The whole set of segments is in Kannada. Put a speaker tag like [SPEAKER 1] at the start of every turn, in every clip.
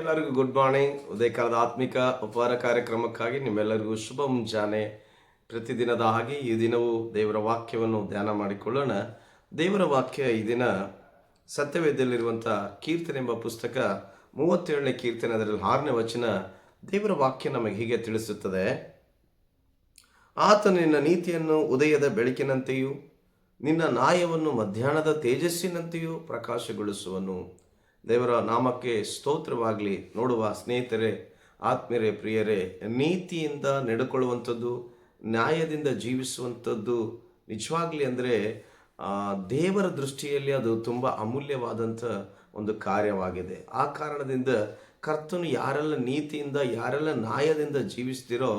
[SPEAKER 1] ಎಲ್ಲರಿಗೂ ಗುಡ್ ಮಾರ್ನಿಂಗ್. ಉದಯ ಕಾಲದ ಆತ್ಮಿಕ ಉಪಹಾರ ಕಾರ್ಯಕ್ರಮಕ್ಕಾಗಿ ನಿಮ್ಮೆಲ್ಲರಿಗೂ ಶುಭ ಮುಂಜಾನೆ. ಪ್ರತಿದಿನದ ಹಾಗೆ ಈ ದಿನವೂ ದೇವರ ವಾಕ್ಯವನ್ನು ಧ್ಯಾನ ಮಾಡಿಕೊಳ್ಳೋಣ. ದೇವರ ವಾಕ್ಯ ಈ ದಿನ ಸತ್ಯವೇದದಲ್ಲಿರುವಂಥ ಕೀರ್ತನೆ ಎಂಬ ಪುಸ್ತಕ 37ನೇ ಕೀರ್ತನೆ, ಅದರಲ್ಲಿ 6ನೇ ವಚನ. ದೇವರ ವಾಕ್ಯ ನಮಗೆ ಹೀಗೆ ತಿಳಿಸುತ್ತದೆ: ಆತನು ನಿನ್ನ ನೀತಿಯನ್ನು ಉದಯದ ಬೆಳಕಿನಂತೆಯೂ ನಿನ್ನ ನ್ಯಾಯವನ್ನು ಮಧ್ಯಾಹ್ನದ ತೇಜಸ್ಸಿನಂತೆಯೂ ಪ್ರಕಾಶಗೊಳಿಸುವನು. ದೇವರ ನಾಮಕ್ಕೆ ಸ್ತೋತ್ರವಾಗಲಿ. ನೋಡುವ ಸ್ನೇಹಿತರೆ, ಆತ್ಮೀಯರೇ, ಪ್ರಿಯರೇ, ನೀತಿಯಿಂದ ನಡೆಕೊಳ್ಳುವಂಥದ್ದು, ನ್ಯಾಯದಿಂದ ಜೀವಿಸುವಂಥದ್ದು ನಿಜವಾಗ್ಲಿ ಅಂದರೆ ದೇವರ ದೃಷ್ಟಿಯಲ್ಲಿ ಅದು ತುಂಬ ಅಮೂಲ್ಯವಾದಂಥ ಒಂದು ಕಾರ್ಯವಾಗಿದೆ. ಆ ಕಾರಣದಿಂದ ಕರ್ತನು ಯಾರೆಲ್ಲ ನೀತಿಯಿಂದ, ಯಾರೆಲ್ಲ ನ್ಯಾಯದಿಂದ ಜೀವಿಸ್ತಿರೋ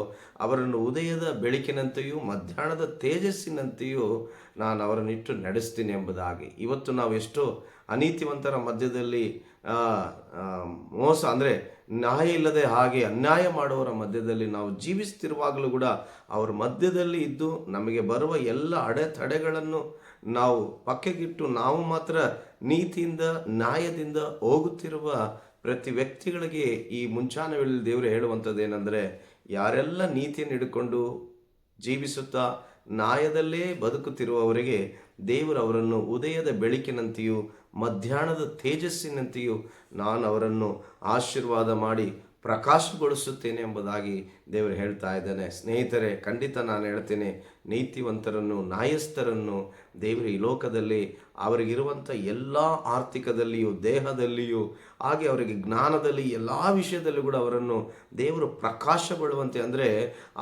[SPEAKER 1] ಅವರನ್ನು ಉದಯದ ಬೆಳಕಿನಂತೆಯೂ ಮಧ್ಯಾಹ್ನದ ತೇಜಸ್ಸಿನಂತೆಯೂ ನಾನು ಅವರನ್ನಿಟ್ಟು ನಡೆಸ್ತೀನಿ ಎಂಬುದಾಗಿ. ಇವತ್ತು ನಾವು ಎಷ್ಟೋ ಅನೀತಿವಂತರ ಮಧ್ಯದಲ್ಲಿ ಮೋಸ ಅಂದರೆ ನ್ಯಾಯ ಇಲ್ಲದೆ ಹಾಗೆ ಅನ್ಯಾಯ ಮಾಡುವವರ ಮಧ್ಯದಲ್ಲಿ ನಾವು ಜೀವಿಸ್ತಿರುವಾಗಲೂ ಕೂಡ ಅವರ ಮಧ್ಯದಲ್ಲಿ ಇದ್ದು ನಮಗೆ ಬರುವ ಎಲ್ಲ ಅಡೆತಡೆಗಳನ್ನು ನಾವು ಪಕ್ಕೆಗಿಟ್ಟು ನಾವು ಮಾತ್ರ ನೀತಿಯಿಂದ ನ್ಯಾಯದಿಂದ ಹೋಗುತ್ತಿರುವ ಪ್ರತಿ ವ್ಯಕ್ತಿಗಳಿಗೆ ಈ ಮುಂಚಾನ ವೇಳೆಯಲ್ಲಿ ದೇವರು ಹೇಳುವಂಥದ್ದು ಏನಂದರೆ, ಯಾರೆಲ್ಲ ನೀತಿಯನ್ನು ಹಿಡ್ಕೊಂಡು ಜೀವಿಸುತ್ತಾ ನ್ಯಾಯದಲ್ಲೇ ಬದುಕುತ್ತಿರುವವರಿಗೆ ದೇವರು ಅವರನ್ನು ಉದಯದ ಬೆಳಕಿನಂತೆಯೂ ಮಧ್ಯಾಹ್ನದ ತೇಜಸ್ಸಿನಂತೆಯೂ ನಾನು ಅವರನ್ನು ಆಶೀರ್ವಾದ ಮಾಡಿ ಪ್ರಕಾಶಗೊಳಿಸುತ್ತೇನೆ ಎಂಬುದಾಗಿ ದೇವರು ಹೇಳ್ತಾ ಇದ್ದಾನೆ. ಸ್ನೇಹಿತರೆ, ಖಂಡಿತ ನಾನು ಹೇಳ್ತೇನೆ, ನೀತಿವಂತರನ್ನು, ನ್ಯಾಯಸ್ಥರನ್ನು ದೇವರು ಈ ಲೋಕದಲ್ಲಿ ಅವರಿಗಿರುವಂಥ ಎಲ್ಲ ಆರ್ಥಿಕದಲ್ಲಿಯೂ, ದೇಹದಲ್ಲಿಯೂ, ಹಾಗೆ ಅವರಿಗೆ ಜ್ಞಾನದಲ್ಲಿ, ಎಲ್ಲ ವಿಷಯದಲ್ಲೂ ಕೂಡ ಅವರನ್ನು ದೇವರು ಪ್ರಕಾಶಗೊಳ್ಳುವಂತೆ, ಅಂದರೆ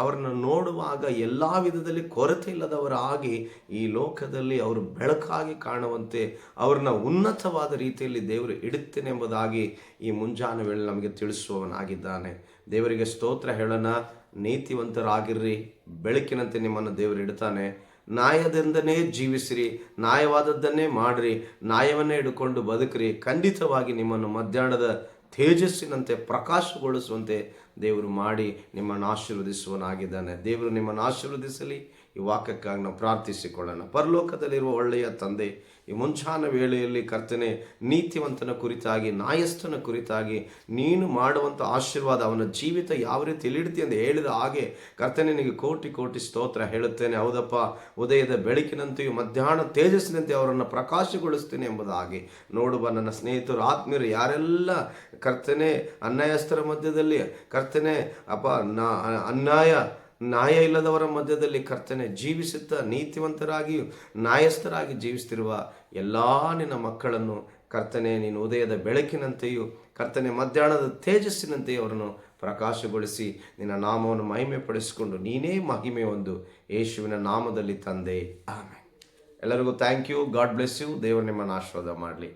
[SPEAKER 1] ಅವರನ್ನು ನೋಡುವಾಗ ಎಲ್ಲ ವಿಧದಲ್ಲಿ ಕೊರತೆ ಇಲ್ಲದವರಾಗಿ ಈ ಲೋಕದಲ್ಲಿ ಅವರು ಬೆಳಕಾಗಿ ಕಾಣುವಂತೆ ಅವ್ರನ್ನ ಉನ್ನತವಾದ ರೀತಿಯಲ್ಲಿ ದೇವರು ಇಡುತ್ತೇನೆ ಎಂಬುದಾಗಿ ಈ ಮುಂಜಾನೆ ವೇಳೆ ನಮಗೆ ತಿಳಿಸುವವನಾಗಿದ್ದಾನೆ. ದೇವರಿಗೆ ಸ್ತೋತ್ರ ಹೇಳೋಣ. ನೀತಿವಂತರಾಗಿರ್ರಿ, ಬೆಳಕಿನಂತೆ ನಿಮ್ಮನ್ನು ದೇವರು ಇಡ್ತಾನೆ. ನ್ಯಾಯದಿಂದನೇ ಜೀವಿಸಿರಿ, ನ್ಯಾಯವಾದದ್ದನ್ನೇ ಮಾಡಿರಿ, ನ್ಯಾಯವನ್ನೇ ಹಿಡ್ಕೊಂಡು ಬದುಕ್ರಿ. ಖಂಡಿತವಾಗಿ ನಿಮ್ಮನ್ನು ಮಧ್ಯಾಹ್ನದ ತೇಜಸ್ಸಿನಂತೆ ಪ್ರಕಾಶಗೊಳಿಸುವಂತೆ ದೇವರು ಮಾಡಿ ನಿಮ್ಮನ್ನು ಆಶೀರ್ವದಿಸುವನಾಗಿದ್ದಾನೆ. ದೇವರು ನಿಮ್ಮನ್ನು ಆಶೀರ್ವದಿಸಲಿ. ಈ ವಾಕ್ಯಕ್ಕಾಗಿ ನಾವು ಪ್ರಾರ್ಥಿಸಿಕೊಳ್ಳೋಣ. ಪರಲೋಕದಲ್ಲಿರುವ ಒಳ್ಳೆಯ ತಂದೆ, ಈ ಮುಂಚಾನ ವೇಳೆಯಲ್ಲಿ ಕರ್ತನೆ, ನೀತಿವಂತನ ಕುರಿತಾಗಿ, ನ್ಯಾಯಸ್ಥನ ಕುರಿತಾಗಿ ನೀನು ಮಾಡುವಂಥ ಆಶೀರ್ವಾದ, ಅವನ ಜೀವಿತ ಯಾವ ರೀತಿ ಇಳಿಡ್ತಿ ಅಂತ ಹೇಳಿದ ಹಾಗೆ ಕರ್ತನೆ, ನಿನಗೆ ಕೋಟಿ ಕೋಟಿ ಸ್ತೋತ್ರ ಹೇಳುತ್ತೇನೆ. ಹೌದಪ್ಪ, ಉದಯದ ಬೆಳಕಿನಂತೆಯೂ ಮಧ್ಯಾಹ್ನ ತೇಜಸ್ಸಿನಂತೆ ಅವರನ್ನು ಪ್ರಕಾಶಗೊಳಿಸ್ತೇನೆ ಎಂಬುದಾಗಿ. ನೋಡುವ ನನ್ನ ಸ್ನೇಹಿತರು, ಆತ್ಮೀಯರು, ಯಾರೆಲ್ಲ ಕರ್ತನೆ ಅನ್ಯಾಯಸ್ಥರ ಮಧ್ಯದಲ್ಲಿ ಕರ್ತನೆ ನ್ಯಾಯ ಇಲ್ಲದವರ ಮಧ್ಯದಲ್ಲಿ ಕರ್ತನೆ ಜೀವಿಸುತ್ತಾ ನೀತಿವಂತರಾಗಿಯೂ ನ್ಯಾಯಸ್ಥರಾಗಿ ಜೀವಿಸ್ತಿರುವ ಎಲ್ಲ ನಿನ್ನ ಮಕ್ಕಳನ್ನು ಕರ್ತನೆ, ನೀನು ಉದಯದ ಬೆಳಕಿನಂತೆಯೂ ಕರ್ತನೆ ಮಧ್ಯಾಹ್ನದ ತೇಜಸ್ಸಿನಂತೆಯೂ ಅವರನ್ನು ಪ್ರಕಾಶಗೊಳಿಸಿ ನಿನ್ನ ನಾಮವನ್ನು ಮಹಿಮೆ ಪಡಿಸಿಕೊಂಡು ನೀನೇ ಮಹಿಮೆ ಹೊಂದು, ಯೇಸುವಿನ ನಾಮದಲ್ಲಿ ತಂದೆ, ಆಮೆನ್. ಎಲ್ಲರಿಗೂ thank you. God bless you. ದೇವರು ನಿಮ್ಮನ್ನು ಆಶೀರ್ವಾದ ಮಾಡಲಿ.